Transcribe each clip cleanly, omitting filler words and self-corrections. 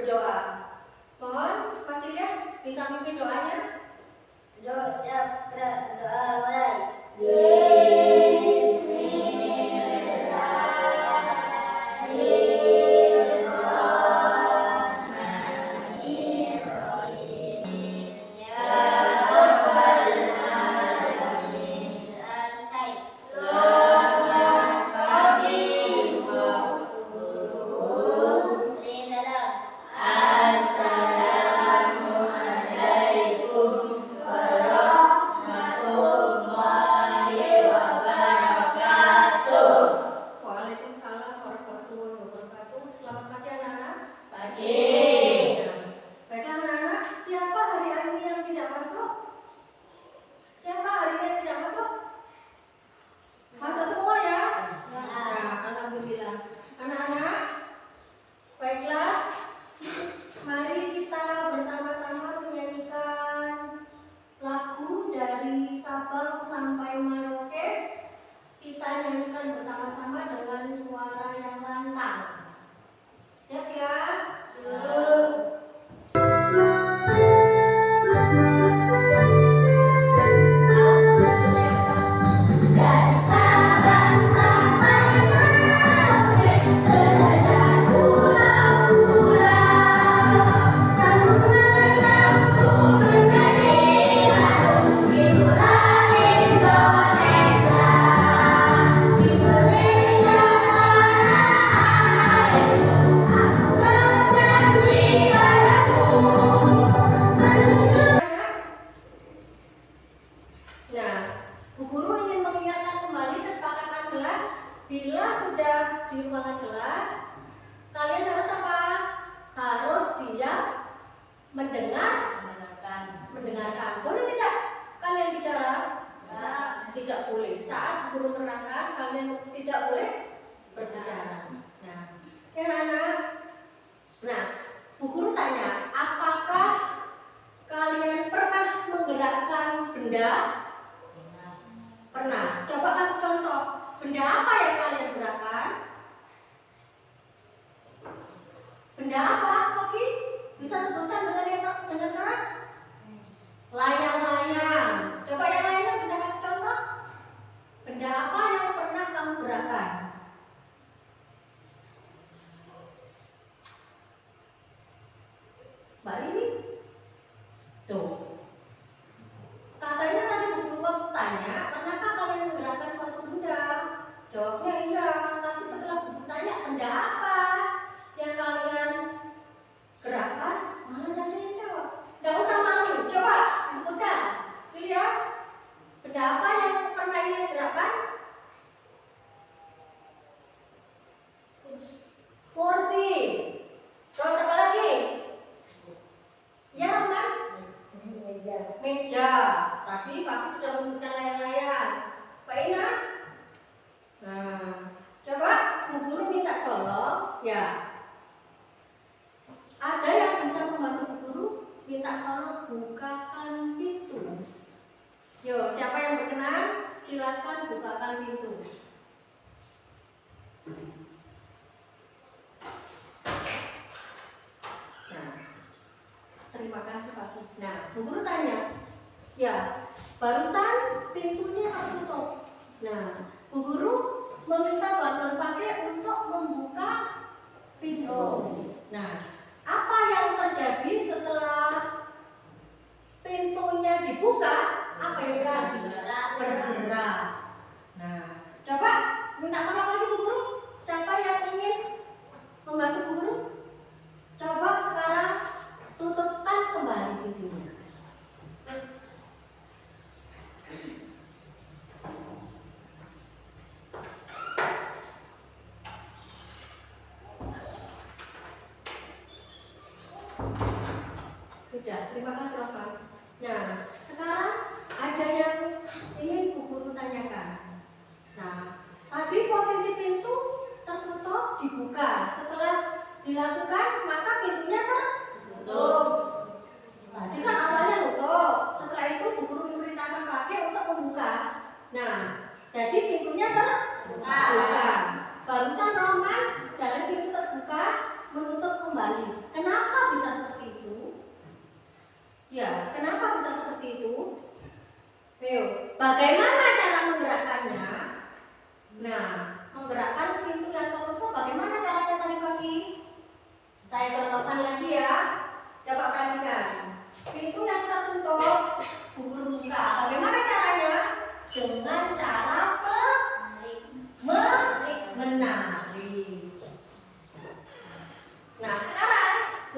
berdoa. Mohon Mas Ilyas bisa pimpin doanya. Siap, berdoa mulai. Bila sudah di ruangan kelas, kalian harus apa? Harus diam, mendengarkan. Boleh tidak kalian bicara? Tidak boleh. Saat guru menerangkan, kalian tidak boleh berbicara. Nah, ya anak. Nah, Bu Guru tanya, apakah kalian pernah menggerakkan benda? Pernah. Coba kasih contoh. Benda apa yang kalian gerakkan? Benda apa, Koki? Bisa sebutkan dengan keras? Layang-layang. Coba yang lainnya bisa kasih contoh? Benda apa yang pernah kamu gerakkan? Mbak Rini? Tuh. Katanya tadi Bu Guru tanya, pernahkah kalian menggerakkan suatu benda? Jawabnya iya, tapi setelah Bu Guru tanya benda apa yang kalian gerakkan, malah tidak ada yang jawab. Gak usah malu, coba disebutkan. Ilyas, benda apa yang pernah Ilyas gerakkan? Kursi. Terus apa lagi? Ya, Roman? Meja. Tadi Pak sudah menyebutkan layang-layang. Pak Ina? Nah, coba Bu Guru minta tolong, ya. Ada yang bisa membantu Bu Guru? Minta tolong bukakan pintu. Yo, siapa yang berkenan? Silakan bukakan pintu. Nah, terima kasih Pak. Nah, Bu Guru tanya, ya, barusan pintunya tertutup. Nah, Bu Guru meminta bantuan pakai untuk membuka pintu. Nah, apa yang terjadi setelah pintunya dibuka? Apa yang terjadi? Bergerak. Nah, coba minta tolong lagi Bu Guru. Siapa yang ingin membantu Bu Guru? Coba sekarang tutupkan kembali pintunya. Sudah, terima kasih Rokan. Nah, sekarang ada yang ingin Bu Guru tanyakan. Nah, tadi posisi pintu tertutup dibuka. Setelah dilakukan, maka pintunya tertutup. Tadi kan awalnya tutup. Setelah itu Bu Guru memerintahkan pakai untuk membuka. Nah, jadi pintunya terbuka. Barusan Roman dari pintu terbuka menutup kembali. Kenapa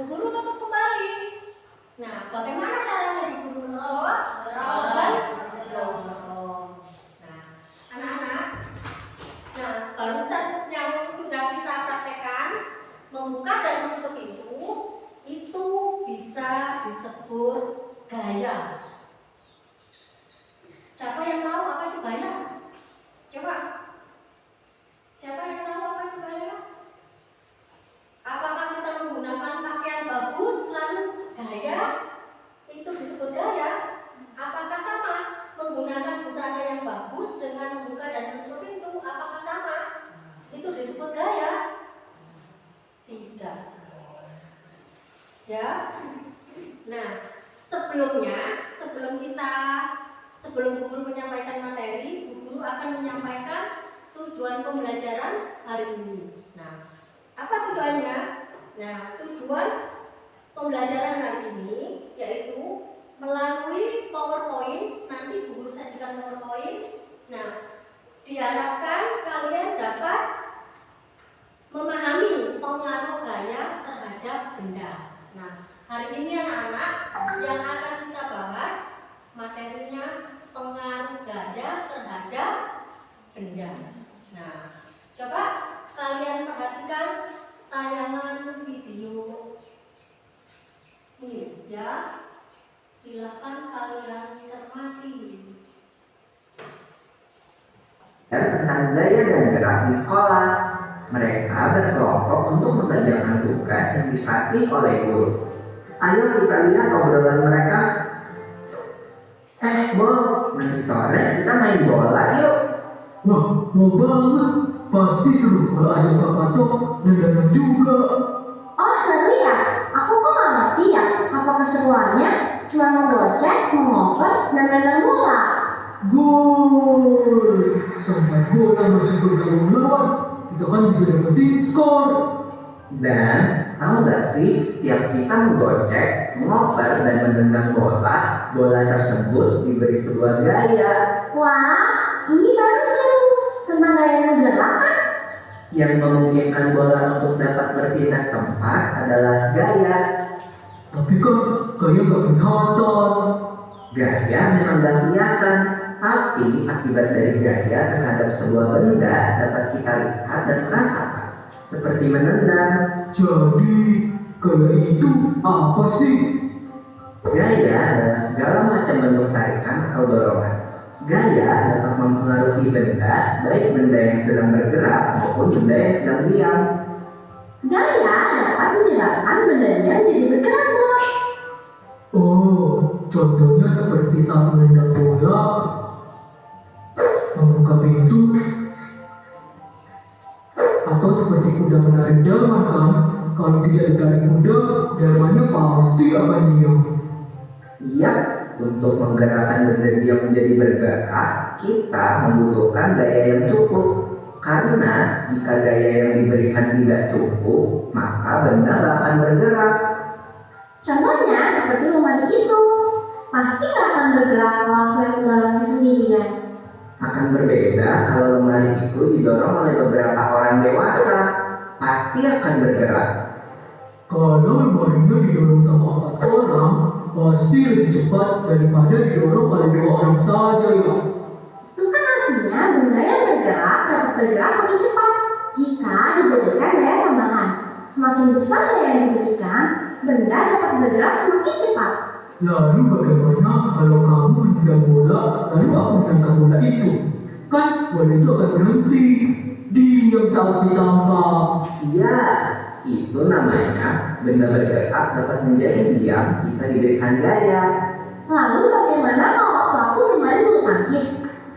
Bu Guru tutup kembali. Nah, bagaimana caranya Bu Guru menolong? Dorong. Nah, anak-anak, nah barusan yang sudah kita praktekkan, membuka dan menutup itu bisa disebut gaya. Siapa yang tahu apa itu gaya? Coba. Siapa yang tahu apa itu gaya? Apakah kita menggunakan pakaian bagus lalu gaya? Itu disebut gaya. Apakah sama menggunakan busana yang bagus dengan membuka dan menutup pintu? Apakah sama? Itu disebut gaya? Tidak. Ya. Nah, sebelum Bu Guru menyampaikan materi, Bu Guru akan menyampaikan tujuan pembelajaran hari ini. Nah, apa tujuannya? Nah, tujuan pembelajaran hari ini yaitu melalui PowerPoint. Nanti Bu Guru sajikan PowerPoint. Nah, diharapkan kalian dapat memahami pengaruh gaya terhadap benda. Nah, hari ini anak-anak yang akan kita bahas materinya pengaruh gaya terhadap benda. Nah, coba kalian perhatikan tayangan video ini ya. Silakan kalian cermati. Tentang gaya dan gerak di sekolah. Mereka berkelompok untuk mengerjakan tugas yang dikasih oleh guru. Ayo kita lihat obrolan mereka. Bol, nanti sore kita main bola yuk. Wah, mau banget. Pasti seru kalau ajak Pak Patok dan Danang juga. Oh seru ya? Aku kok gak ngerti ya apa keseruannya? Cuma menggocek, mengoper, dan menendang bola. Gol! Sampai bola masuk ke gawang lawan, kita kan bisa dapetin skor. Dan tahu gak sih, setiap kita menggocek, mengoper, dan menendang bola, bola tersebut diberi sebuah gaya. Wah, ini baru seru. Tentang gaya dan gerak kan? Yang memungkinkan bola untuk dapat berpindah tempat adalah gaya. Tapi kan gaya gak kelihatan. Gaya memang gak kelihatan, tapi akibat dari gaya terhadap sebuah benda dapat kita lihat dan rasakan, seperti menendang. Jadi, gaya itu apa sih? Gaya adalah segala macam bentuk tarikan atau dorongan. Gaya dapat mempengaruhi benda, baik benda yang sedang bergerak maupun benda yang sedang diam. Gaya dapat menyebabkan bendanya jadi bergerak, Bos. Oh, contohnya seperti saat menendang bola, membuka pintu, atau seperti kuda menarik delman kan? Kalau tidak ditarik kuda, delmannya pasti akan diam. Iya, untuk menggerakkan benda diam menjadi bergerak, kita membutuhkan gaya yang cukup. Karena jika gaya yang diberikan tidak cukup, maka benda tak akan bergerak. Contohnya seperti lemari itu. Pasti gak akan bergerak kalau aku yang mendorongnya sendirian. Akan berbeda kalau lemari itu didorong oleh beberapa orang dewasa, pasti akan bergerak. Kalau lemarinya didorong sama 4 orang, pasti lebih cepat daripada didorong oleh 2 orang saja ya. Itu kan artinya benda yang bergerak dapat bergerak lebih cepat jika diberikan daya tambahan. Semakin besar daya yang diberikan, benda dapat bergerak semakin cepat. Lalu bagaimana kalau kamu menendang bola, lalu aku menangkap bola itu? Kan bola itu akan berhenti, diam saat ditangkap. Iya, itu namanya benda bergerak dapat menjadi diam jika diberikan gaya. Lalu bagaimana kalau waktu aku bermain bulu tangkis?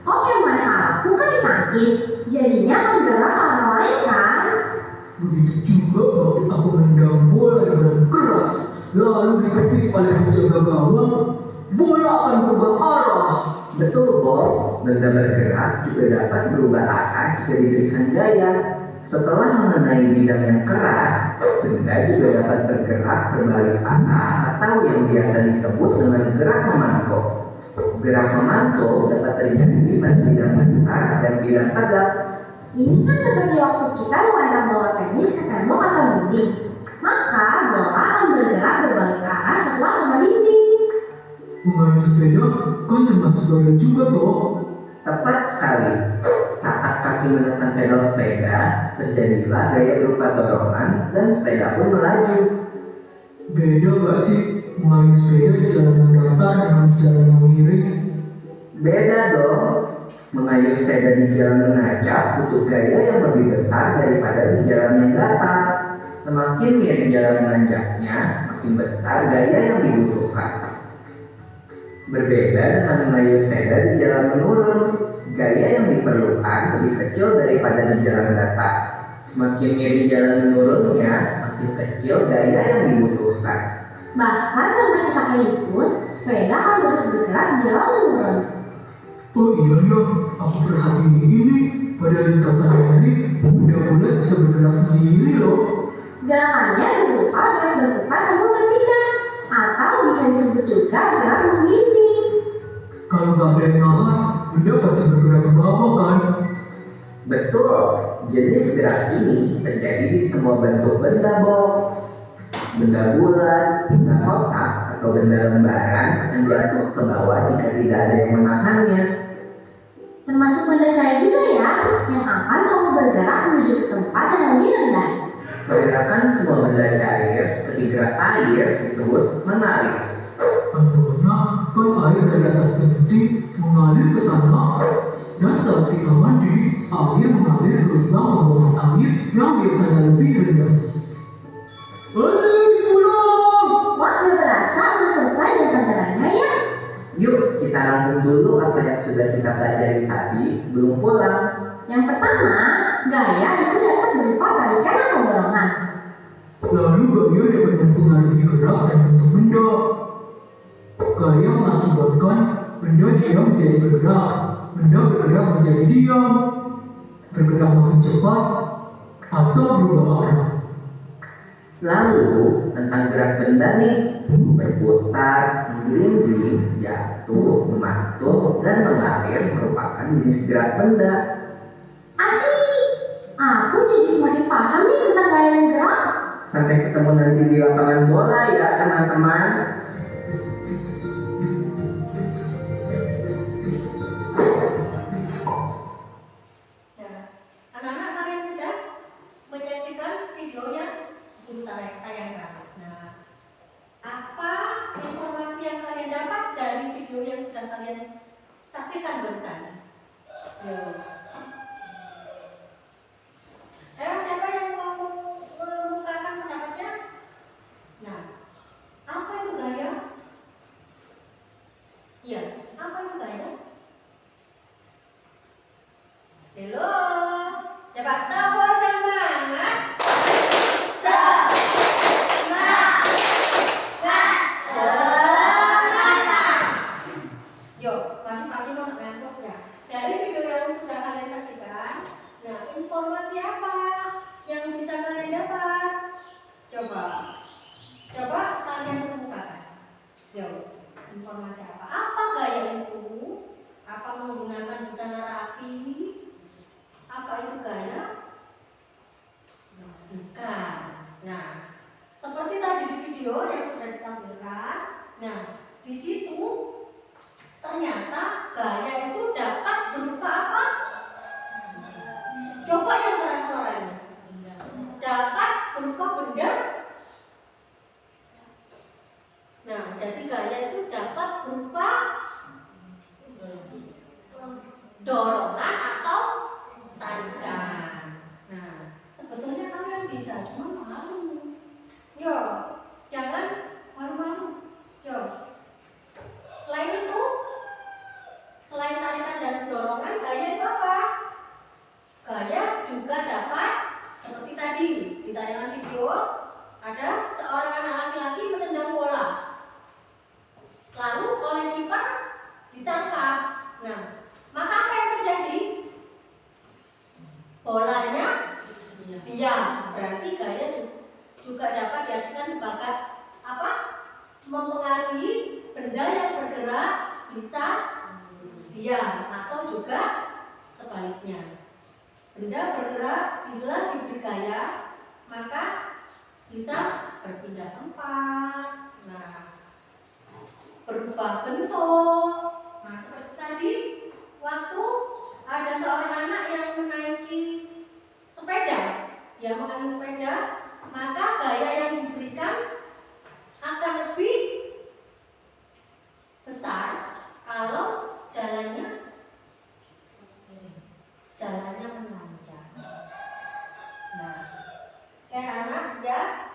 Kok yang main aku kan ditangkis, jadinya kan gerak ke arah lain kan? Begitu juga waktu aku menendang bola dengan keras, lalu ditepis oleh penjaga gawang, bola akan berubah arah. Betul, Bob. Benda bergerak juga dapat berubah arah jika diberikan gaya. Setelah mengenai bidang yang keras, benda juga dapat bergerak berbalik arah atau yang biasa disebut dengan gerak memantul. Gerak memantul dapat terjadi pada bidang datar dan bidang tegak. Ini kan seperti waktu kita melempar bola tenis ke tembok atau dinding. Maka bola akan bergerak mengayuh sepeda kan termasuk gaya juga toh. Tepat sekali. Saat kaki menekan pedal sepeda, terjadilah gaya berupa dorongan dan sepeda pun melaju. Beda gak sih mengayuh sepeda di jalan yang datar dengan jalan yang miring? Beda dong. Mengayuh sepeda di jalan menanjak butuh gaya yang lebih besar daripada di jalan yang datar. Semakin miring jalan menanjaknya, makin besar gaya yang dibutuhkan. Berbeda dengan mengayuh sepeda di jalan menurun, gaya yang diperlukan lebih kecil daripada di jalan datar. Semakin miring jalan menurunnya, makin kecil gaya yang dibutuhkan. Bahkan tanpa kita kayuh pun, sepeda akan terus bergerak di jalan menurun. Oh iya ya, aku perhatiin ini pada lintasan ini benda bulat bisa bergerak sendiri loh. Gerakannya berupa gerak berputar sambil berpindah, atau bisa disebut juga gerak menggelinding. Kalau gak ada yang nahan, benda pasti bergerak ke bawah kan? Betul, jenis gerak ini terjadi di semua bentuk benda, Bob. Benda bulat, benda kotak, atau benda lembaran akan jatuh ke bawah jika tidak ada yang menahannya. Termasuk benda cair juga ya, yang akan selalu bergerak menuju ke tempat yang lebih rendah. Pergerakan semua benda cair seperti gerak air disebut mengalir. Contohnya kan air dari atas genting mengalir ke tanah, dan saat kita mandi, air mengalir berulang membawa air yang biasanya lebih rendah. Asik pulang! Wah, gak berasa udah selesai dengan pelajarannya ya. Yuk kita rangkum dulu apa yang sudah kita pelajari tadi sebelum pulang. Yang pertama, gaya itu dapat berupa tarikan atau dorongan. Lalu gaya dapat mempengaruhi gerak dan bentuk benda. Gaya mengakibatkan benda diam menjadi bergerak, benda bergerak menjadi diam, bergerak makin cepat, atau berubah arah. Lalu tentang gerak benda nih, berputar, menggelinding, jatuh, memantul, dan mengalir merupakan jenis gerak benda. Asik! Aku jadi semakin paham nih tentang gaya dan gerak. Sampai ketemu nanti di lapangan bola ya teman-teman. Nah, anak-anak kalian sudah menyaksikan videonya guru tayangkan. Nah, apa informasi yang kalian dapat dari video yang sudah kalian saksikan bersama? Ayo, siapa yang mau mengungkapkan pendapatnya? Nah, apa itu gaya? Iya, apa itu gaya? Halo, coba tahu semangat. Yuk, masih pagi masuk ngantuk ya. Dari video yang sudah kalian saksikan, nah informasi apa yang bisa kalian dapat? Coba kalian kemukakan. Yuk, informasi apa? Apa gaya itu? Apa menggunakan busana rapi? Apa itu gaya? Bukan. Nah, seperti tadi di video yang sudah ditampilkan, nah di situ ternyata gaya itu dapat berupa apa? Coba yang keras suaranya. Dapat berupa benda. Nah, jadi gaya itu dapat berupa dorongan atau tarikan. Nah, sebetulnya kalian bisa, cuma malu. Yo, jangan malu-malu. Yo. Selain itu, selain tarikan dan dorongan, gaya itu apa? Gaya juga dapat seperti tadi di tayangan video, ada seorang anak laki-laki menendang bola. Lalu oleh kiper ditangkap. Nah, maka apa yang terjadi? Bolanya diam. Berarti gaya juga dapat diartikan sebagai apa? Mempengaruhi benda yang bergerak bisa diam atau juga sebaliknya. Benda bergerak bila diberi gaya maka bisa berpindah tempat. Nah, berubah bentuk. ya.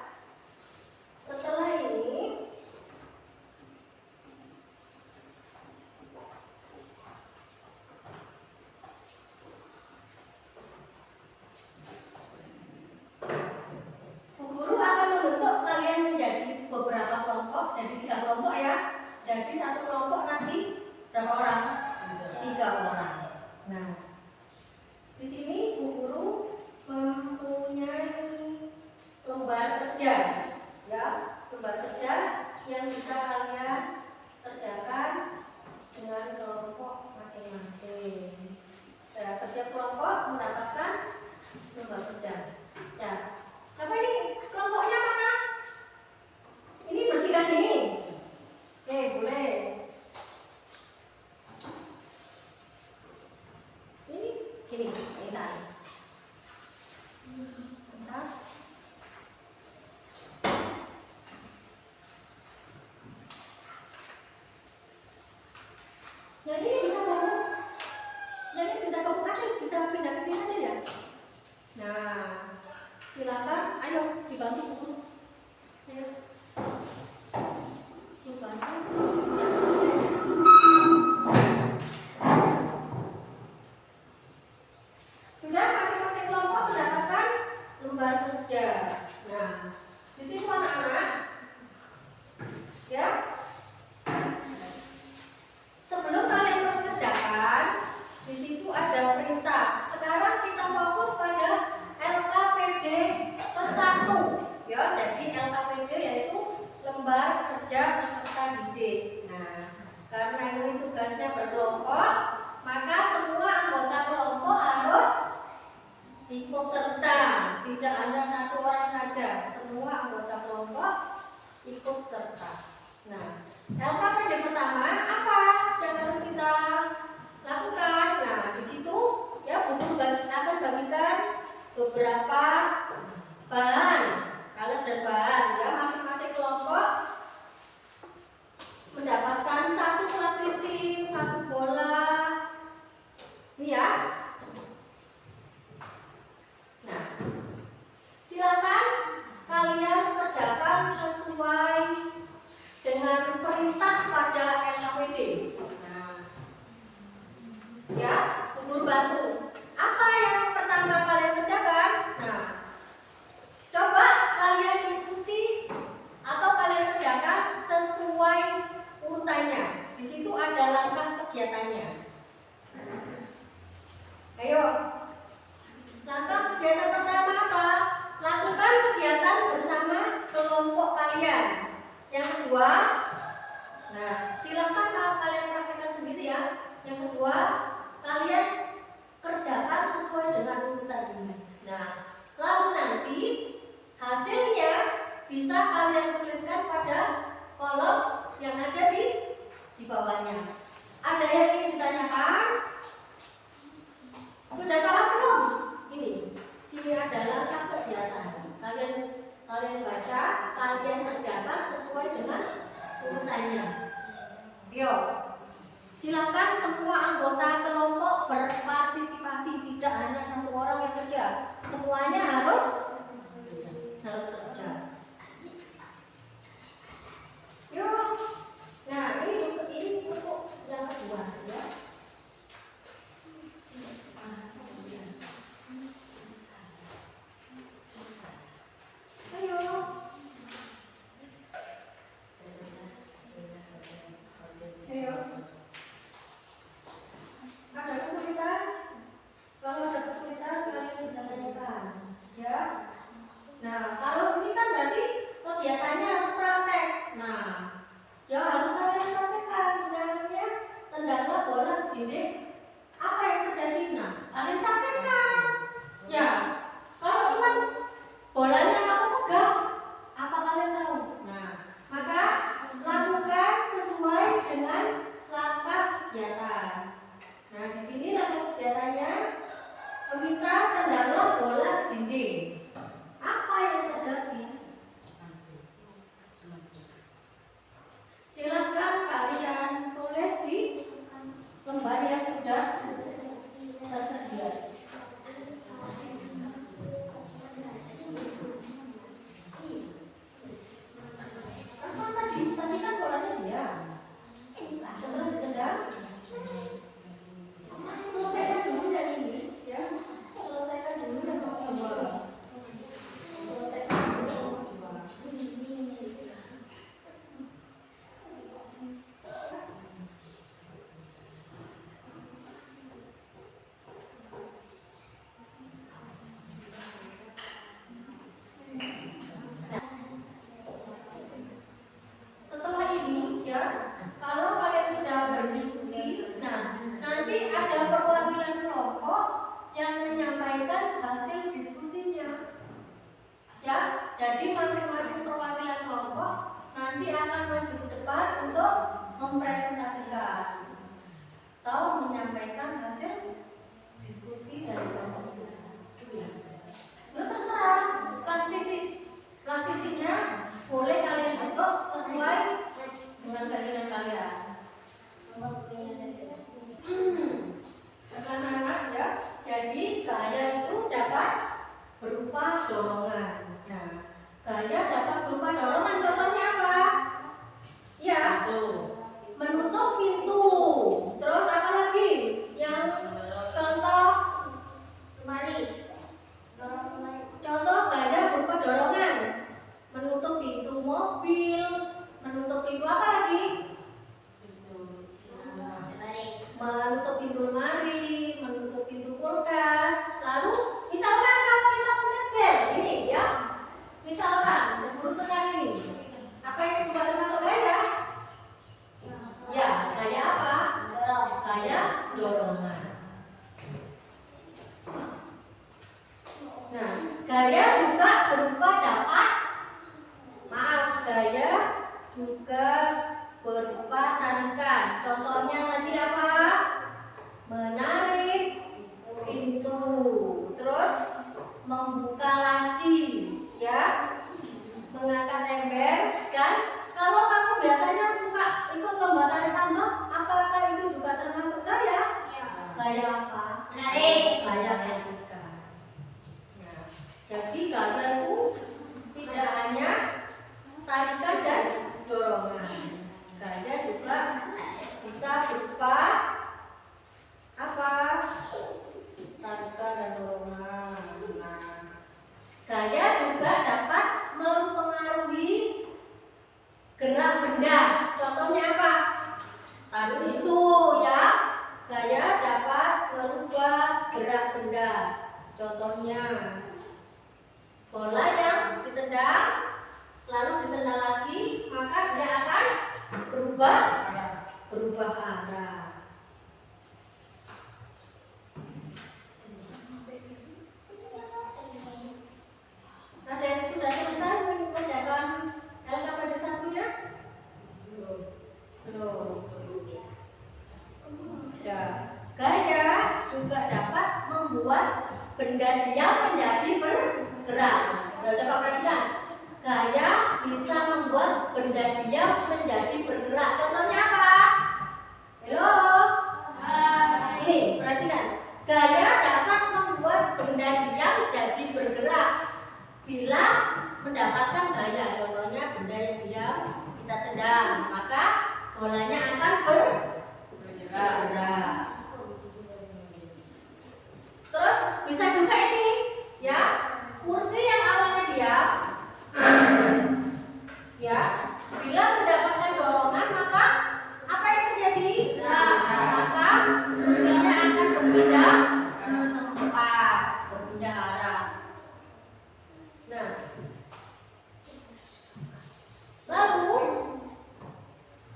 Setelah ini Bu Guru akan membentuk kalian menjadi beberapa kelompok, jadi 3 kelompok ya. Jadi satu kelompok nanti berapa orang? 3 orang. Nah, di sini Bu Guru mempunyai lembar kerja, ya, lembar kerja yang bisa kalian kerjakan dengan kelompok masing-masing. Nah, setiap kelompok mendapatkan lembar kerja. Ya, apa ini kelompoknya mana? Ini bertiga gini. Oke, boleh. Ini gini, bentar. Bentar. Yang ini bisa kamu, yang ini bisa kamu aja, bisa pindah ke sini aja ya. Nah, silakan, ayo dibantu Bu. Ayo. Dibantu. Sudah masing-masing kelompok mendapatkan lembar kerja. Nah, di situ anak-anak, ya. Sebelum kalian mengerjakan, di situ ada perintah. Sekarang kita fokus pada LKPD ke-1, ya. Jadi LKPD yaitu lembar kerja peserta didik. Nah, karena ini tugasnya berkelompok, maka semua anggota kelompok harus ikut serta. Tidak hanya satu orang saja, semua anggota kelompok ikut serta. Nah, LKPD pertama apa yang harus kita lakukan? Nah, di situ ya Bu Guru akan bagikan beberapa bahan, alat dan bahan, ya. Masing-masing kelompok mendapatkan 1 plastisik, 1 bola, ini ya. Nah, silakan kalian kerjakan sesuai dengan perintah pada LKPD. Nah, ya, Bu Guru bantu. Apa yang pertama kalian kerjakan? Nah, coba kalian ikuti atau kalian kerjakan sesuai urutannya. Di situ ada langkah kegiatannya. Ayo. Langkah kegiatan pertama apa? Lakukan kegiatan bersama kelompok kalian. Yang kedua, nah, silakan kalian praktekkan sendiri ya. Yang kedua, kalian kerjakan sesuai dengan urutan ini. Nah, lalu nanti hasilnya bisa kalian tuliskan pada kolom yang ada di bawahnya. Ada yang ingin ditanyakan? Sudah paham belum? Ini, sini ada langkah kegiatan. Kalian baca, kalian kerjakan sesuai dengan urutannya. Yo, silakan semua anggota kelompok berpartisipasi, tidak hanya satu orang yang kerja, semuanya harus kerja. Yuk, nah ini untuk yang kedua ya. Ayo. Ayo. Ada kesulitan? Kalau ada kesulitan kalian bisa tanyakan, ya. nanti akan maju ke depan untuk mempresentasikan atau menyampaikan hasil diskusi dari kelompok itu. Ya terserah, plastisinya boleh kalian bentuk sesuai dengan keinginan kalian. Anak-anak ya, jadi gaya itu dapat berupa dorongan. Nah, gaya dapat berupa dorongan, contohnya apa? Ya, menutup pintu. Terus apa lagi? Yang contoh lemari. Contoh gaya berupa dorongan. Menutup pintu mobil, menutup pintu apa lagi? Menutup pintu lemari, menutup pintu kulkas. Lalu misalkan kalau kita pencet bel ini ya, misalkan guru tekan ini, apa yang juga termasuk gaya? Ya, gaya apa? Gaya dorongan. Nah, gaya juga berupa gaya juga berupa tarikan. Contohnya tadi apa? Menarik pintu, terus membuka laci, ya, mengangkat ember. Dan kalau kamu biasanya suka ikut lomba tarik tambang, apakah itu juga termasuk gaya? Gaya apa? Menarik. Gaya tarikan. Nah, jadi gaya itu tidak hanya tarikan dan dorongan. Gaya juga bisa berupa apa? Tarikan dan dorongan. Nah, gaya juga dapat mempengaruhi gerak benda. Contohnya apa? Tadi itu ya. Gaya dapat merubah gerak benda. Contohnya bola yang ditendang lalu ditendang lagi, maka dia akan berubah arah. Ada yang sudah selesai mengerjakan LKPD satunya? Belum. Ya, gaya juga dapat membuat benda diam menjadi bergerak. Nah, coba perhatikan. Gaya bisa membuat benda diam menjadi bergerak. Contohnya apa? Halo? Ini, perhatikan. Gaya dapat membuat benda diam jadi bergerak bila mendapatkan gaya. Contohnya benda yang diam kita tendang, maka bolanya akan bergerak. Terus bisa juga ini, ya, kursi yang awalnya diam, ya, bila mendapatkan dorongan maka apa yang terjadi? Maka kursinya akan berpindah tempat, berpindah arah. Nah, lalu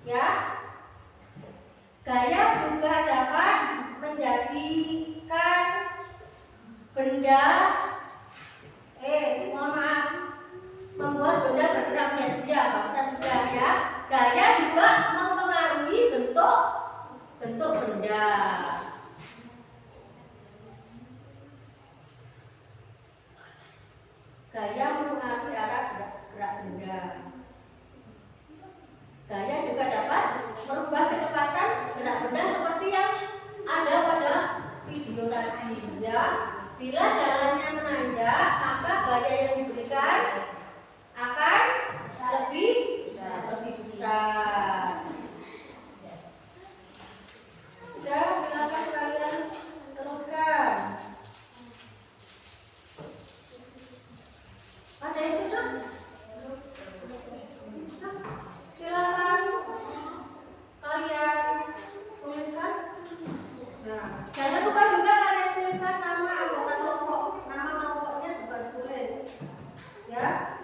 ya, gaya juga dapat menjadikan benda mohon maaf, membuat benda bergerak menjadi diam. Bisa juga ya. Gaya juga mempengaruhi bentuk benda. Gaya mempengaruhi arah gerak benda. Gaya juga dapat merubah kecepatan gerak benda seperti yang ada pada video tadi, ya. Bila jalannya menanjak, maka gaya yang diberikan akan lebih besar. Sudah, silakan kalian teruskan. Ada yang sudah? Silakan kalian tuliskan. Nah, jangan lupa juga kalian tuliskan sama anggota kelompok. Nama kelompoknya juga ditulis. Ya.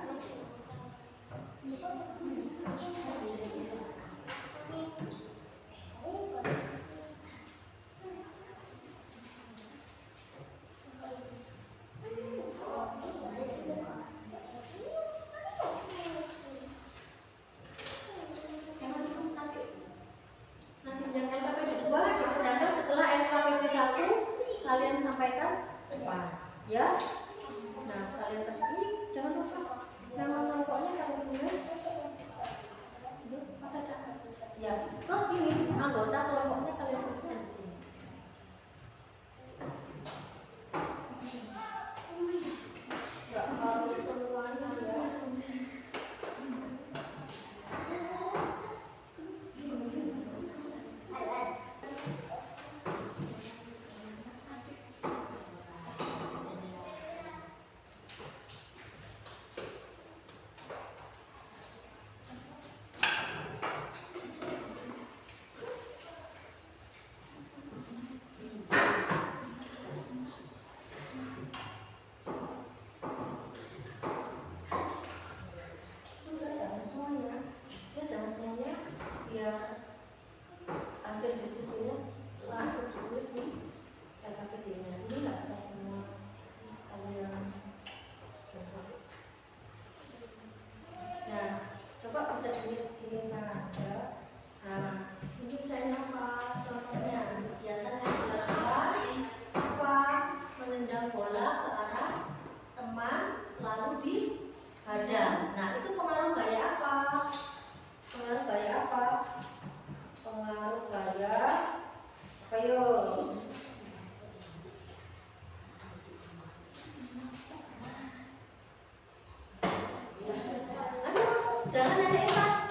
Jangan hanya Intan,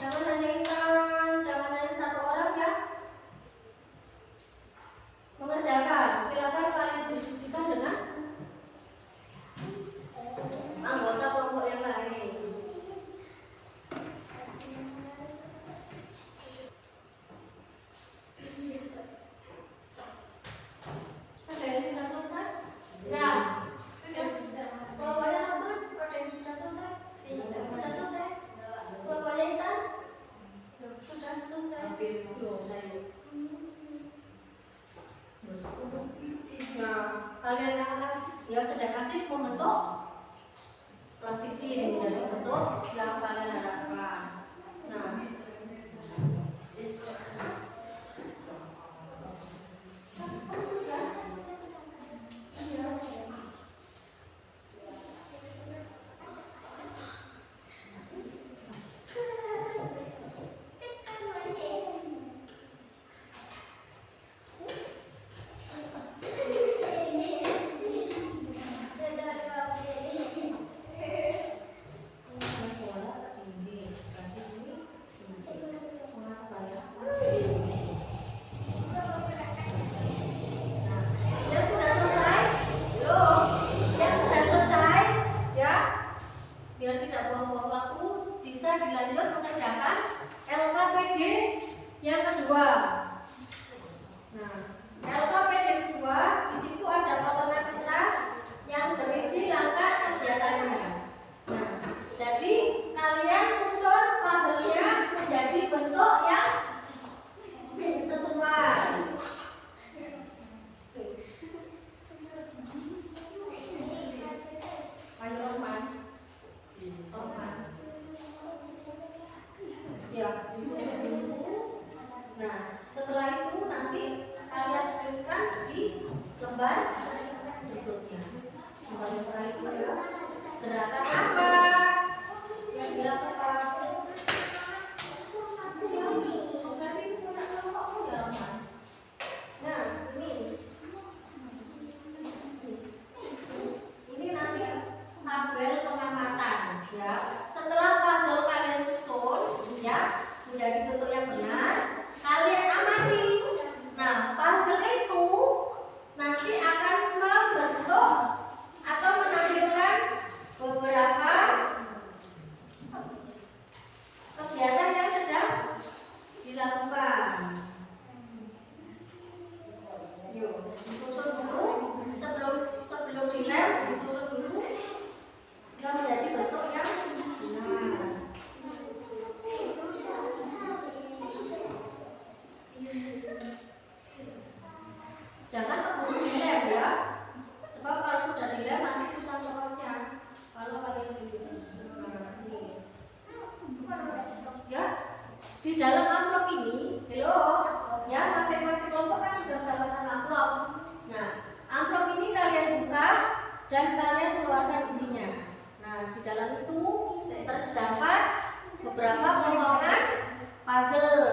jangan hanya Intan, jangan hanya satu orang ya. Mengerjakan, silakan kalian diskusikan dengan anggota kelompok yang lain. Ada yang sudah selesai? Ya. Kelompoknya Rahman, ada yang sudah selesai? Sudah selesai? Kelompoknya Intan? Sudah selesai? Nah, kalian yang sudah kasih membentuk klasisi menjadi bentuk yang kalian harapkan. Nah, yang sudah selesai? Belum? Yang sudah selesai? Ya? Biar tidak buang-buang waktu, bisa dilanjut mengerjakan LKPD yang kedua. Nah, LKPD kedua di situ ada potongan kertas yang berisi langkah kegiatannya. Nah, jadi kalian susun puzzle-nya menjadi bentuk yang sesuai. Ayo Roman. Roman. Ya, disusun dulu. Nah, setelah itu nanti kalian tuliskan di lembar berikutnya. Lembar itu ya. Gerakan apa yang dilakukan? Nah, ini nanti tabel pengamatan ya. Setelah puzzle kalian susun ya menjadi bentuk yang benar, kalian amati. Nah, puzzle itu nanti akan membentuk atau menampilkan beberapa kegiatan yang sedang dilakukan. Yuk, disusun dulu sebelum dilem, disusun dulu hingga menjadi bentuk yang benar. Jangan keburu dilem ya, sebab kalau sudah dilem nanti susah lepasnya. Kalau kalian ya di dalam amplop ini, hello, ya masing-masing kelompok kan sudah mendapatkan amplop. Nah, amplop ini kalian buka dan kalian keluarkan isinya. Nah, di dalam itu terdapat beberapa potongan puzzle.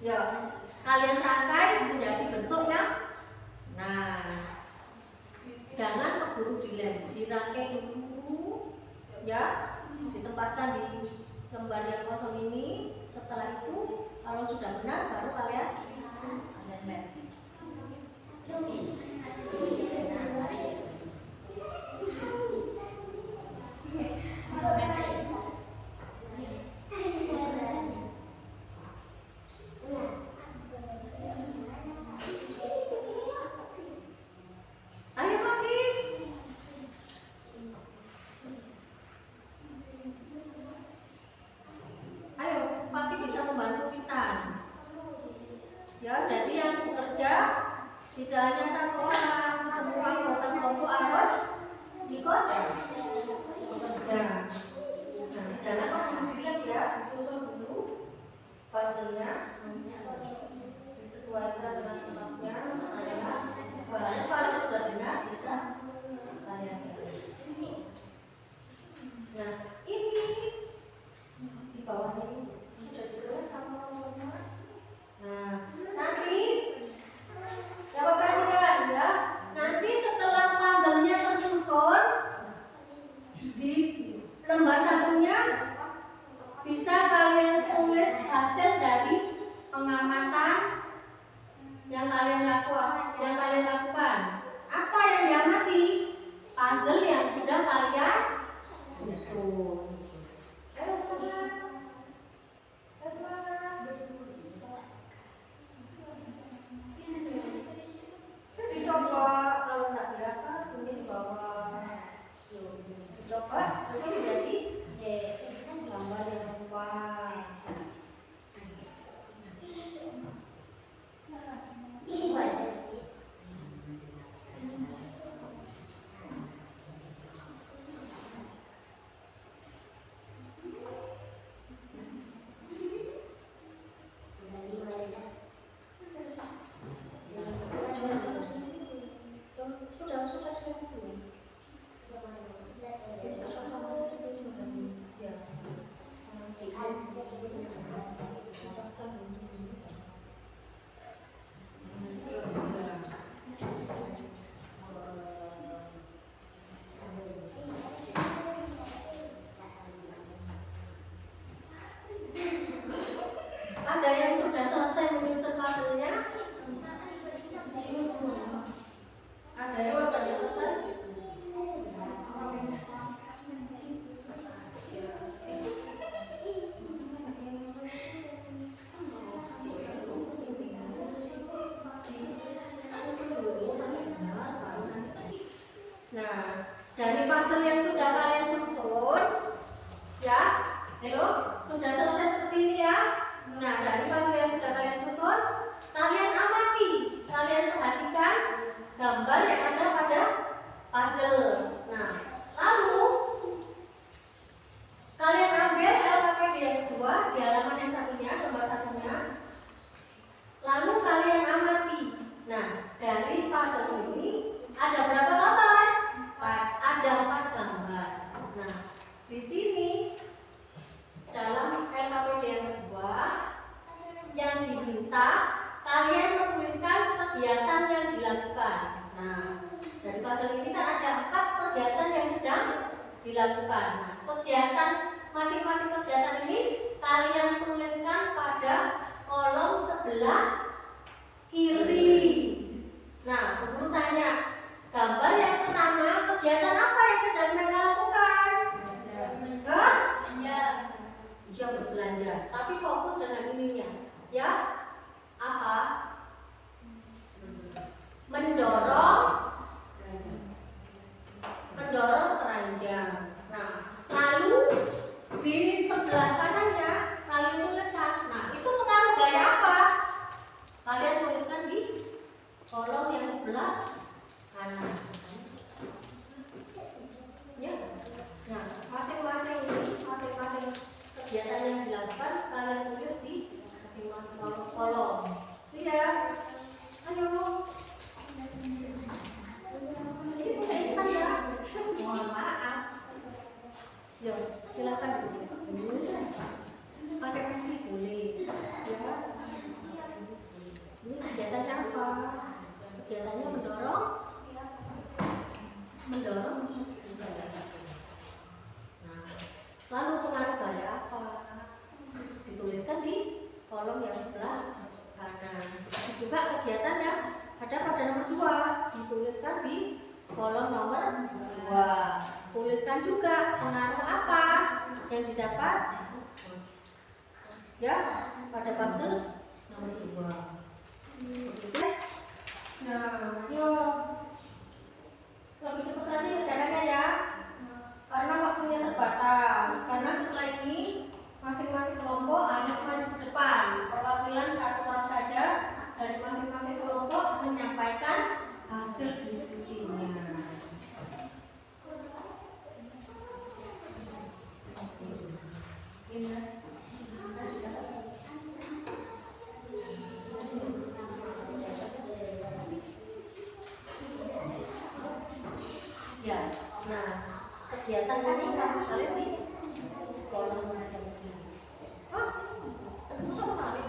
Ya, kalian rangkai menjadi bentuk yang, nah, jangan keburu dilem, dirangkai dulu, ya, ditempatkan di lembar yang kosong ini. Setelah itu, kalau sudah benar, baru kalian lem. Ayo Fakih. Ayo, Fakih bisa membantu kita. Ya, jadi yang bekerja tidak hanya satu orang, semua anggota kelompok harus ikut bekerja. Nah, jangan kemudian ya disusun dulu puzzle-nya, disesuaikan dengan tempatnya, baru kalau sudah benar bisa kalian isi. Nah, ini di bawahnya ini sudah ditulis sama nomornya. Nah, nanti ya perhatikan ya. Nanti setelah puzzle-nya tersusun di lembar satunya bisa kalian tulis hasil dari pengamatan yang kalian lakukan. Apa yang diamati? Puzzle yang sudah kalian susun. Ayo semangat. Ayo semangat. Dicoba, kalau nggak di atas mungkin di bawah. Dicoba, sesuai jadi gambar yang pas. Ada yang sudah selesai menyusun puzzle-nya? Ada yang sudah selesai? Nah, dari puzzle yang sudah kalian susun, ya, sudah selesai seperti ini ya. Nah, dari puzzle yang sudah kalian susun, kalian amati, kalian perhatikan gambar yang ada pada puzzle. Nah, lalu kalian ambil LKPD yang kedua di halaman yang satunya, gambar satunya. Lalu kalian amati. Nah, dari puzzle ini ada berapa gambar? Ada 4 gambar. Nah, di sini dalam LKPD yang kedua yang diminta kalian menuliskan kegiatan yang dilakukan. Nah, dari puzzle ini kan ada 4 kegiatan yang sedang dilakukan. Nah, kegiatan masing-masing kegiatan ini kalian tuliskan pada kolom sebelah kiri. Nah, guru tanya, gambar yang pertama kegiatan apa yang sedang mereka lakukan? Dia berbelanja, tapi fokus dengan ininya, ya. Apa? Mendorong keranjang. Nah, lalu di sebelah kanannya kalian tuliskan. Nah, itu pengaruh gaya apa? Kalian tuliskan di kolom yang sebelah kanan. Ya. Nah, masing-masing kegiatan yang dilakukan kalian tulis di masing-masing kolom. Tidak. Ayo. Mohon maaf. Yuk, silakan tulis. Pakai pensil boleh. Ya. Ini kegiatannya apa? Kegiatannya mendorong. Nah, lalu pengaruh gaya apa? Dituliskan di kolom yang sebelah kanan. Juga kegiatan yang ada pada nomor 2 dituliskan di kolom nomor 2. Tuliskan juga pengaruh apa yang didapat ya pada puzzle nomor 2. Nah, yuk lebih cepat lagi caranya ya, karena waktunya terbatas. Karena setelah ini masing-masing kelompok harus maju ke depan. Perwakilan 1 orang saja dari masing-masing kelompok menyampaikan hasil diskusinya. Ya, nah kegiatan ini kan kalian di kolom yang ini. Bisa menarik.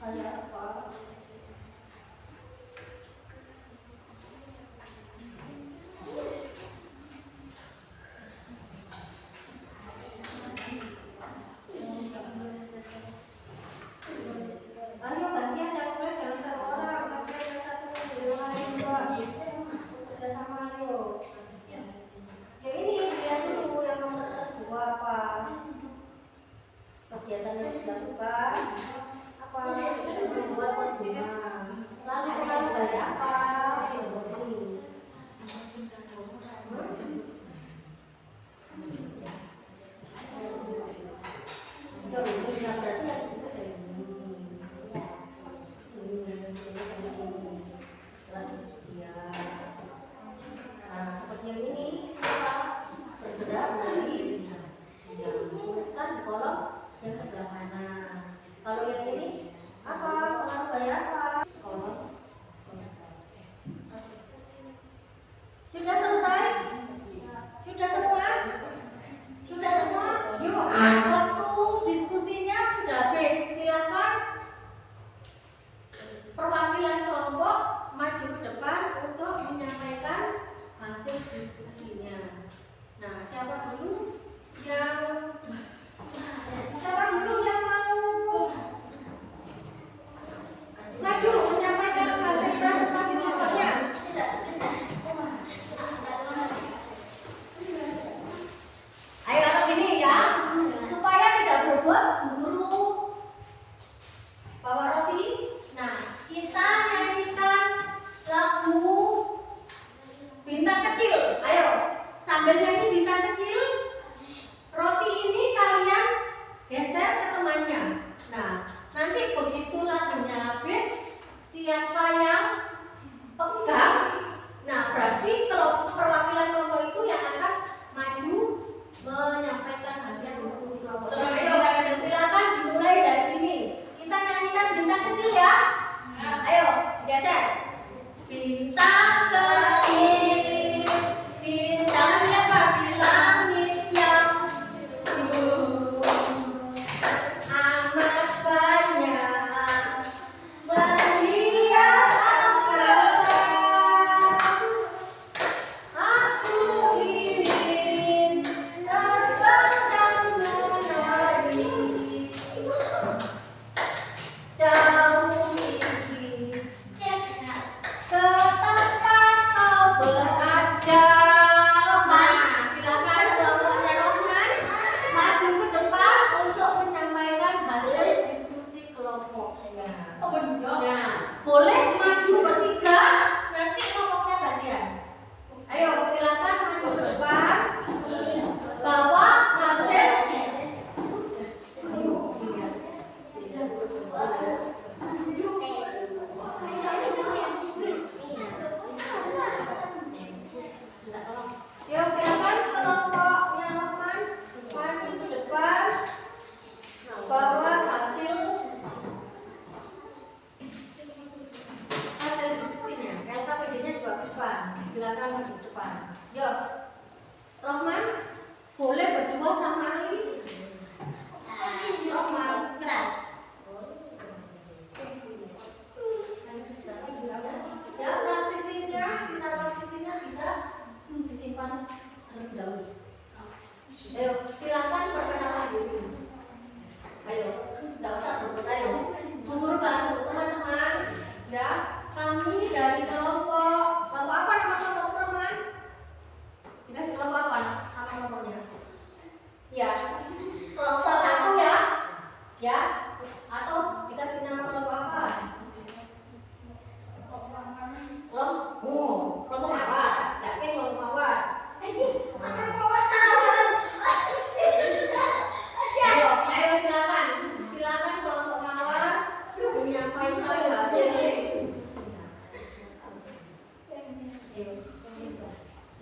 Kayak apa? Ayo gantian yang mulai, jangan satu orang, masih ada satu yang lain dua. Kerja sama ayo. Yang ini lihat dulu yang nomor 2 apa? Kegiatan yang dilakukan apa? Membuat bunga. Lalu kamu dari apa? Ini. Yang ini yang berarti yang itu saya ini. Nah, seperti yang ini apa? Bergerak dari yang tuliskan di kolom yang sebelah kanan. Kalau yang ini apa? Orang bayar apa? Kolom. Sudah selesai? Sudah semua? Sudah semua? Yuk, waktu diskusinya sudah habis. Silakan perwakilan kelompok maju ke depan untuk menyampaikan hasil diskusinya. Nah, siapa dulu yang mau maju menyampaikan hasil presentasi contohnya? Ayo kalau gini ya, supaya tidak berbuat guru bawa roti. Nah, kita nyanyikan lagu Bintang Kecil. Ayo, sambil nyanyi Bintang Kecil, roti ini kalian geser ke temannya. Nah, nanti begitu lagunya habis, siapa yang pegang, nah berarti perwakilan kelompok itu yang akan maju menyampaikan hasil diskusi kelompok. Ayo, silakan dimulai dari sini. Kita nyanyikan Bintang Kecil ya. Ayo, geser. Bintang kecil, bintangnya di langit yang biru, amat banyak berhias angkasa. Aku ingin terbang dan menari jauh mimpi ke tempat kau berada. Nah, silakan kelompoknya Rohman maju ke depan untuk menyampaikan hasil diskusi kelompoknya. Nah, boleh maju bertiga, nanti kelompoknya gantian. Ayo, silakan maju ke depan, bawa hasil. Yuk, silakan kelompoknya Rohman maju ke depan, bawa hasil diskusinya. LKPD-nya juga ke depan. Silakan maju ke depan. Yuk, Rohman boleh berdua sama Ali. Rohman, ya, plastisnya, sisa plastisnya bisa disimpan terlebih dahulu. Ayo, silakan perkenalan diri. Ayo, tidak usah berebut. Ayo, guru baru teman-teman. Ya, kami dari kelompok apa nama kelompok teman? Dikasih kelompok apa? Nama kelompoknya? Ya, kelompok 1 ya. Ya, atau dikasih nama kelompok apa? Kelompok mawar. Yakin kelompok mawar? Ayo silakan. Silakan kelompok mawar menyampaikan hasil diskusinya.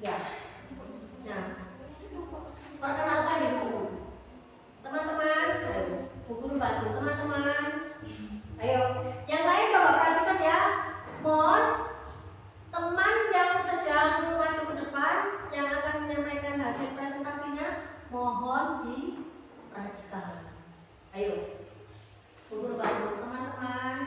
Ya. Nah, perkenalkan diri dulu. Teman-teman, Bu Guru bantu teman-teman. Ayo, yang lain coba perhatikan ya. Mohon teman yang sedang maju ke depan yang akan menyampaikan hasil presentasinya mohon diperhatikan. Ayo, Bu Guru bantu teman-teman.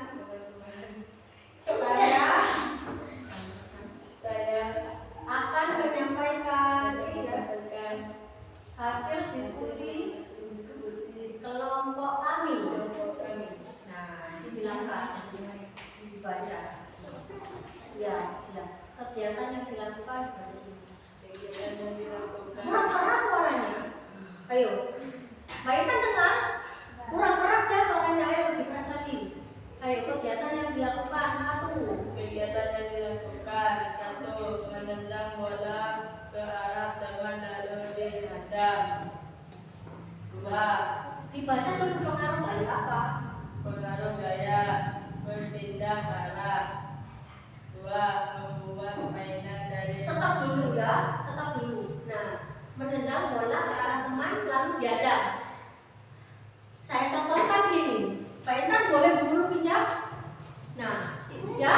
Dibaca dulu pengaruh gaya apa? Pengaruh gaya berpindah arah. 2. Membuat mainan dari Stop dulu ya, stop dulu. Nah, menendang bola ke arah teman lalu dihadang. Saya contohkan ini. Pak Intan boleh guru pinjam? Nah, ya,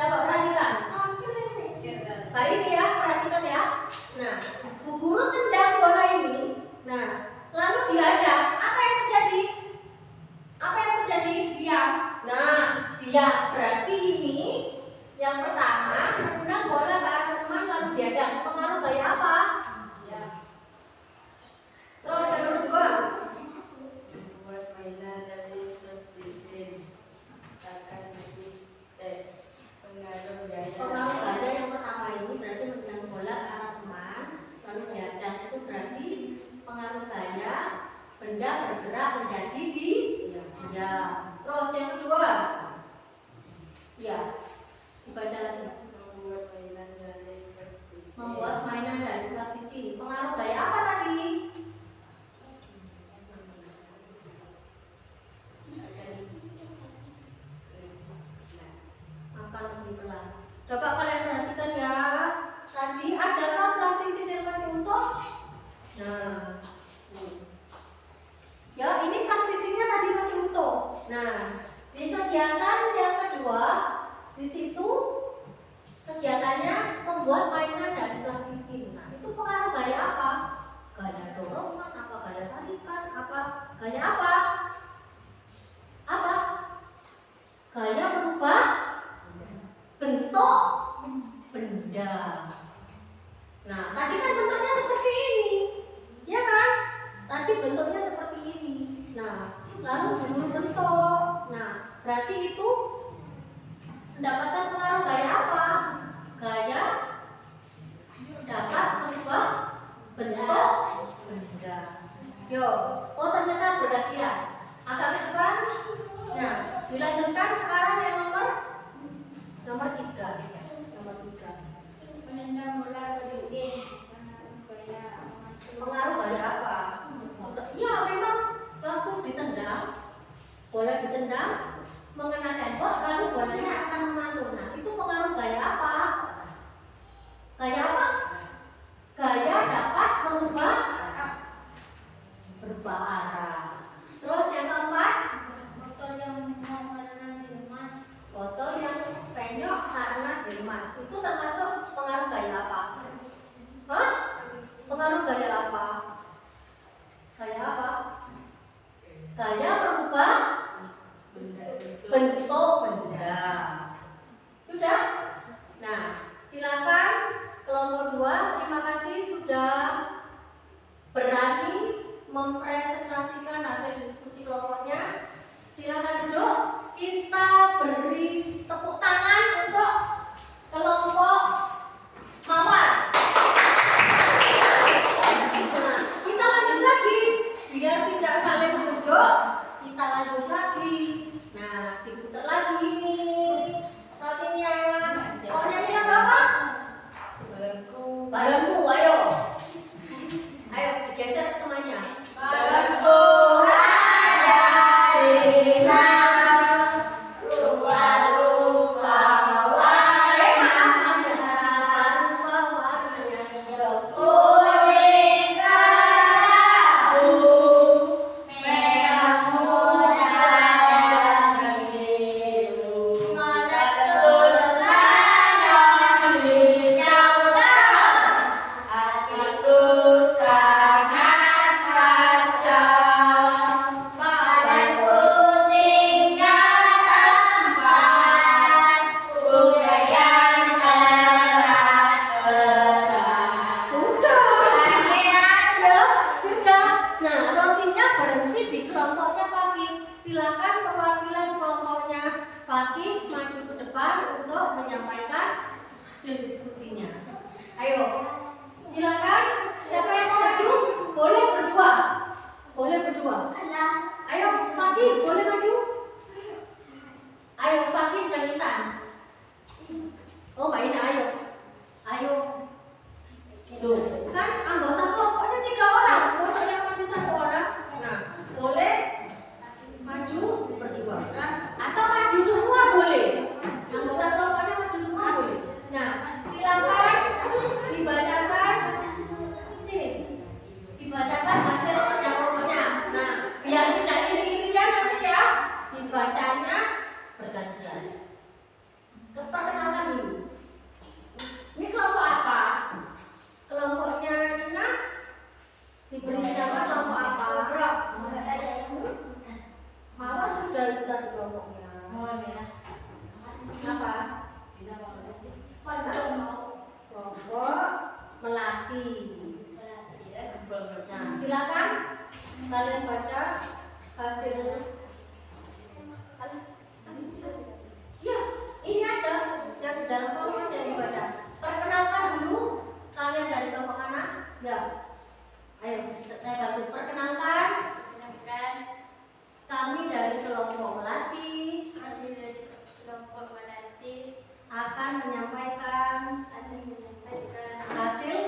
coba perhatikan. Hari ini ya, perhatikan ya. Nah, Bu Guru tendang bola ini. Nah, lalu dihadang. Apa yang terjadi? Apa yang terjadi? Diam. Nah, diam. Berarti ini yang pertama menendang bola ke arah teman lalu dihadang. Pengaruh gaya apa? ya, Terus yang kedua. membuat mainan dari plastisin. Akan jadi pengaruh gaya. Pengaruh gaya yang pertama ini berarti menendang bola ke arah teman lalu dihadang. Itu berarti pengaruh gaya benda bergerak menjadi diam. Terus yang kedua. Ya, dibaca lagi. Membuat mainan dari plastisin. Membuat mainan dari plastisin. Pengaruh gaya apa tadi? Akan lebih pelan. Coba kalian perhatikan ya. Tadi adakah plastisin yang masih utuh? Nah, ya ini plastisinnya tadi masih utuh. Nah, di kegiatan yang kedua, di situ kegiatannya membuat mainan dari plastisin. Nah, itu pengaruh gaya apa? Gaya dorongan, apa gaya tarikan, apa gaya apa? Apa? Gaya merubah bentuk benda. Nah, tadi kan bentuknya seperti ini, ya kan? Tadi bentuknya seperti ini. Nah, lalu berubah bentuk. Nah, berarti itu mendapatkan pengaruh gaya apa? Gaya dapat merubah bentuk benda. Yo, oh ternyata berhasil. Agak ke depan. Nah, dilanjutkan sekarang yang nomor 3. Nomor 3. Menendang bola ke dinding. Pengaruh gaya apa? Ya memang waktu ditendang, bola ditendang mengena tembok lalu bolanya akan memantul. Nah, itu pengaruh gaya apa? Gaya apa? Gaya dapat berubah arah. Terus yang keempat, Motor yang mau karena diemas. botol yang penyok karena diremas. Itu termasuk pengaruh gaya apa? Hah? Pengaruh gaya apa? Gaya apa? Gaya merubah bentuk benda. Sudah? Nah, silakan kelompok 2. Terima kasih sudah berani mempresentasikan hasil diskusi kelompoknya. Silakan duduk. Kita beri tepuk tangan untuk kelompok mawar. Nah, kita lanjut lagi biar tidak saling tunjuk. Kita lanjut lagi. Nah, diputar lagi ini rotinya. Pokoknya siapa apa? Balonku, ayo. Ayo digeser temannya. Balonku ada di hasil diskusinya. Ayo, silakan. Siapa yang mau maju? Boleh berdua. Boleh berdua. Ayo, Fakih, boleh maju? Ayo, Fakih dan Intan. Oh, Mbak Ina, ayo. Ayo. Loh, kan anggota kelompoknya 3 orang. Masa yang maju 1 orang? Nah, boleh kelompok melati Kami dari kelompok melati akan menyampaikan akan menyampaikan hasil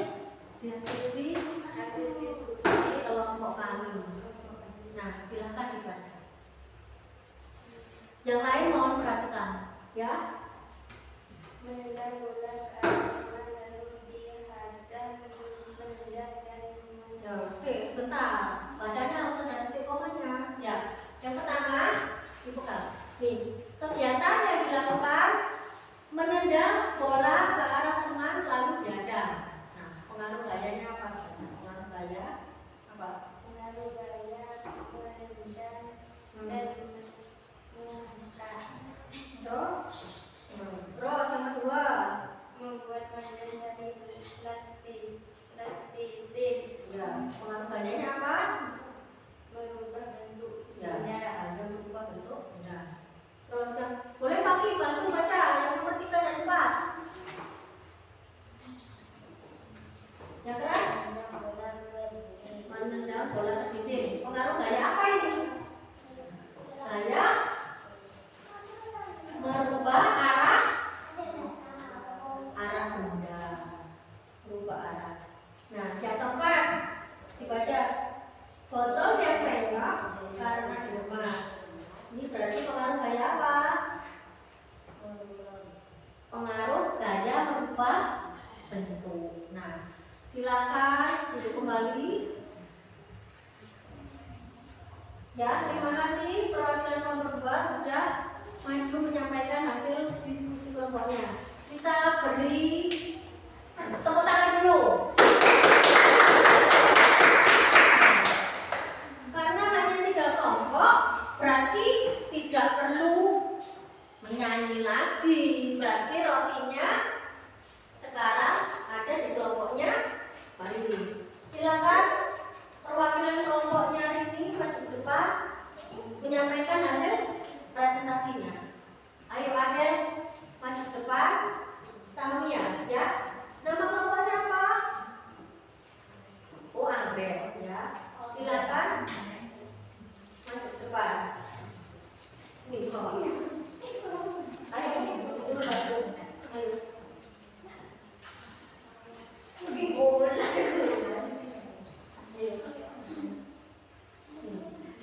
diskusi hasil diskusi kelompok kami. Nah, silahkan dibaca. Yang lain mohon perhatikan, ya. menendang bola ke arah teman lalu dihadang menendang dari teman. Ya, oke, sebentar. Bacanya harus ada titik komanya. Ya, yang pertama dibuka. Nih, kegiatan yang dilakukan menendang bola ke arah teman lalu dihadang. Nah, pengaruh gayanya apa? Pengaruh gaya apa? Pengaruh gaya menendang Hmm. dan mengangkat Terus yang kedua, membuat mainan dari plastisin ya, pengaruh gayanya apa? merubah bentuk Ya, benda. hanya berubah bentuk benda. Terus yang boleh Pagi bantu baca yang nomor 3 dan 4. Yang keras? Menendang bola ke dinding. Menendang bola ke dinding. Pengaruh gaya apa ini? Gaya merubah arah benda. Merubah arah. Nah, yang keempat dibaca. Botol yang banyak karena dikemas. Ini berarti pengaruh gaya apa? Pengaruh gaya merubah bentuk. Nah, silakan duduk kembali. Ya, terima kasih. Perwakilan nomor 2 sudah maju menyampaikan hasil diskusi kelompoknya. Kita beri tepuk tangan dulu. Karena hanya 3 kelompok, berarti tidak perlu menyanyi lagi. Berarti rotinya sekarang ada di kelompoknya Mari. Silakan perwakilan kelompoknya ini maju ke depan menyampaikan hasil presentasinya. Ayo Adel maju ke depan sama Mia, ya. Nama kelompoknya apa? Oh, anggrek, ya. Silakan maju ke depan. Ini kok. Ayo, duduk dulu. Ayo.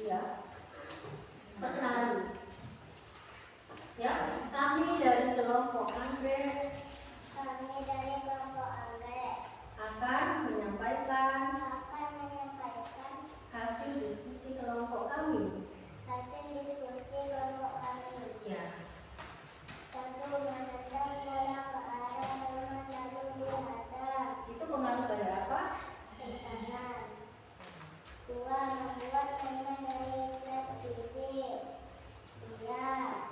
Ya. Perkenalan dulu. Ya, kami dari kelompok anggrek Kami dari kelompok anggrek akan menyampaikan akan menyampaikan hasil diskusi kelompok kami. hasil diskusi kelompok kami. Ya. 1. Menendang bola ke arah teman lalu dihadang Itu pengaruh gaya apa? ke kanan. 2. Membuat mainan dari plastisin. 3.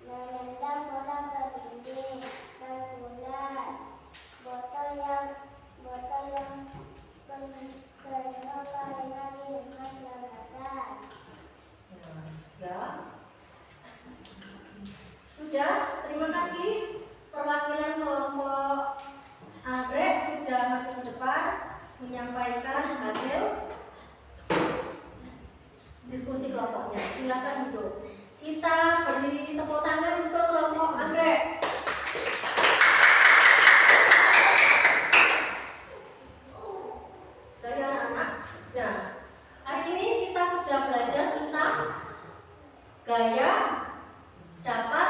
Menendang bola ke dinding. Kalkulan. Botol yang penuh mainan dikemas lamasan. Ya. Sudah, terima kasih. Perwakilan kelompok anggrek sudah maju ke depan menyampaikan hasil diskusi kelompoknya. Silakan duduk. Kita beri tepuk tangan untuk kelompok anggrek. Dari anak-anak. Nah, hari ini kita sudah belajar tentang gaya dapat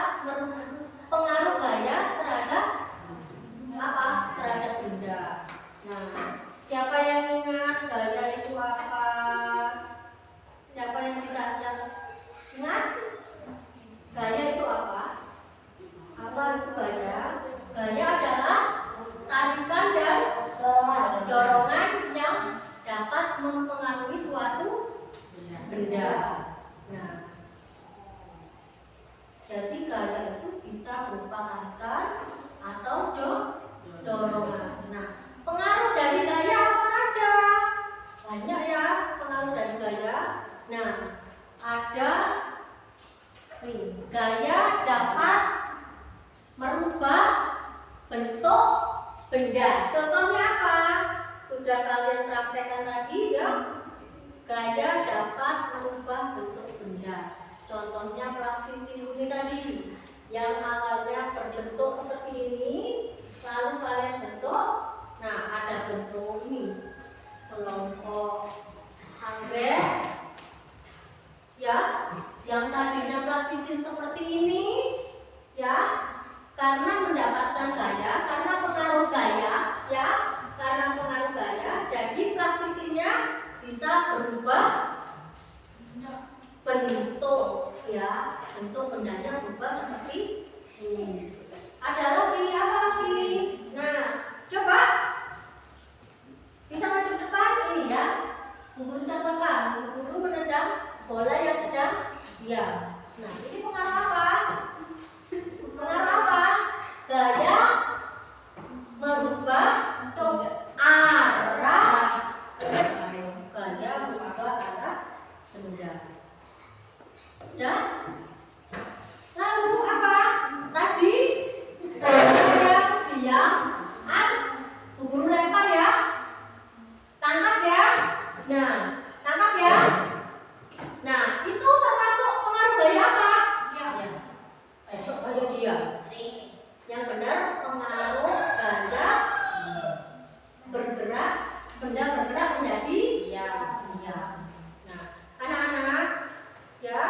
pengaruh gaya terhadap apa? Terhadap benda. Nah, siapa yang ingat gaya itu apa? Siapa yang bisa ingat? Gaya itu apa? Apa itu gaya? Gaya adalah tarikan dan dorongan yang dapat mempengaruhi suatu benda. Nah, jadi gaya itu bisa berupa tarikan atau dorongan. Nah, pengaruh dari gaya apa saja? Banyak ya pengaruh dari gaya. Nah, ada nih, gaya dapat merubah bentuk benda. Contohnya apa? Sudah kalian praktekkan tadi ya. Gaya dapat merubah bentuk benda. Contohnya plastisin ini tadi, yang awalnya berbentuk seperti ini, lalu kalian bentuk. Nah, ada bentuk ini, kelompok anggrek, ya, yang tadinya plastisin seperti ini, ya, karena mendapatkan gaya, karena pengaruh gaya, ya, karena pengaruh gaya, jadi plastisinnya bisa berubah bentuk, ya, bentuk bendanya berubah seperti ini. Ada lagi, apa lagi? Nah, coba bisa maju depan ini ya. Bu Guru contohkan, Bu Guru menendang bola yang sedang diam. Nah, ini pengaruh apa? Pengaruh apa? Gaya merubah arah. Gaya merubah arah benda. Dan lalu apa? Tadi yang diam, Bu Guru lempar ya. Tangkap ya. Nah, tangkap ya. Nah, itu termasuk pengaruh gaya apa? Ya. Ayo dia. Yang benar pengaruh gaya bergerak, benda bergerak menjadi diam. Nah, anak-anak, ya.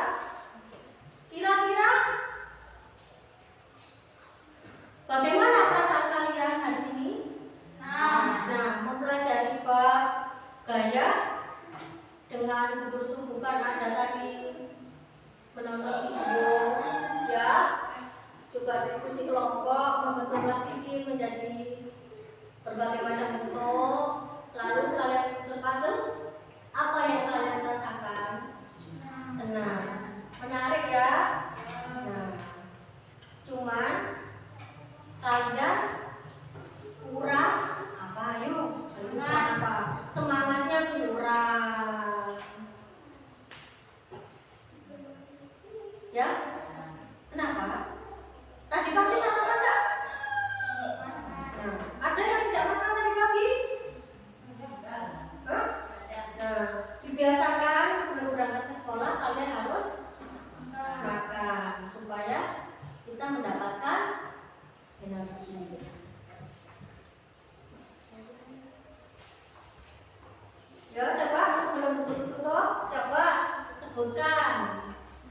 Kira-kira bagaimana perasaan kalian hari ini? Nah, mempelajari bab gaya dengan guru bukan ada tadi menonton video, ya, juga diskusi kelompok, membentuk plastisin menjadi berbagai macam bentuk. Lalu kalian puzzle, apa yang kalian rasakan? Senang, menarik ya. Nah, cuman kalian kurang apa? Yuk, kurang apa? Semangatnya kurang. Ya? Kenapa? Tadi pagi sama enggak? Nah, ada yang tidak makan tadi pagi? Hah? Nah, dibiasakan sebelum berangkat ke sekolah kalian harus makan supaya kita mendapatkan energi. Ya, coba sebelum tutup, coba sebutkan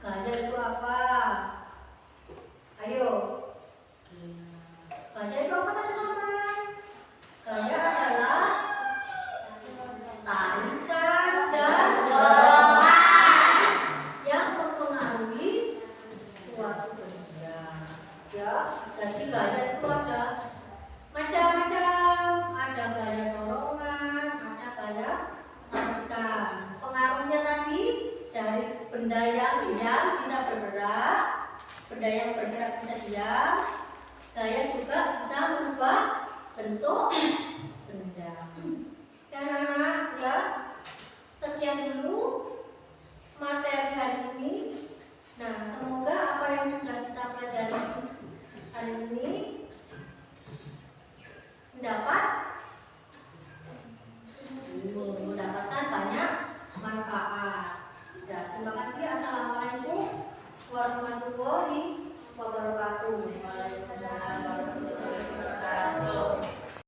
gaya itu apa? Ayo. Gaya itu apa teman-teman? Gaya adalah tarikan dan dorongan yang mempengaruhi suatu benda. Ya, jadi gaya itu ada macam-macam. Ada gaya dorongan, ada gaya tarikan. Pengaruhnya tadi dari benda yang diam bisa bergerak, benda yang bergerak bisa diam. Gaya juga bisa merubah bentuk benda. Ya, anak-anak, ya, sekian dulu materi hari ini. Nah, semoga apa yang sudah kita pelajari hari ini mendapatkan banyak manfaat. Ya, terima kasih. Assalamualaikum warahmatullahi wabarakatuh. Waalaikumsalam warahmatullahi wabarakatuh.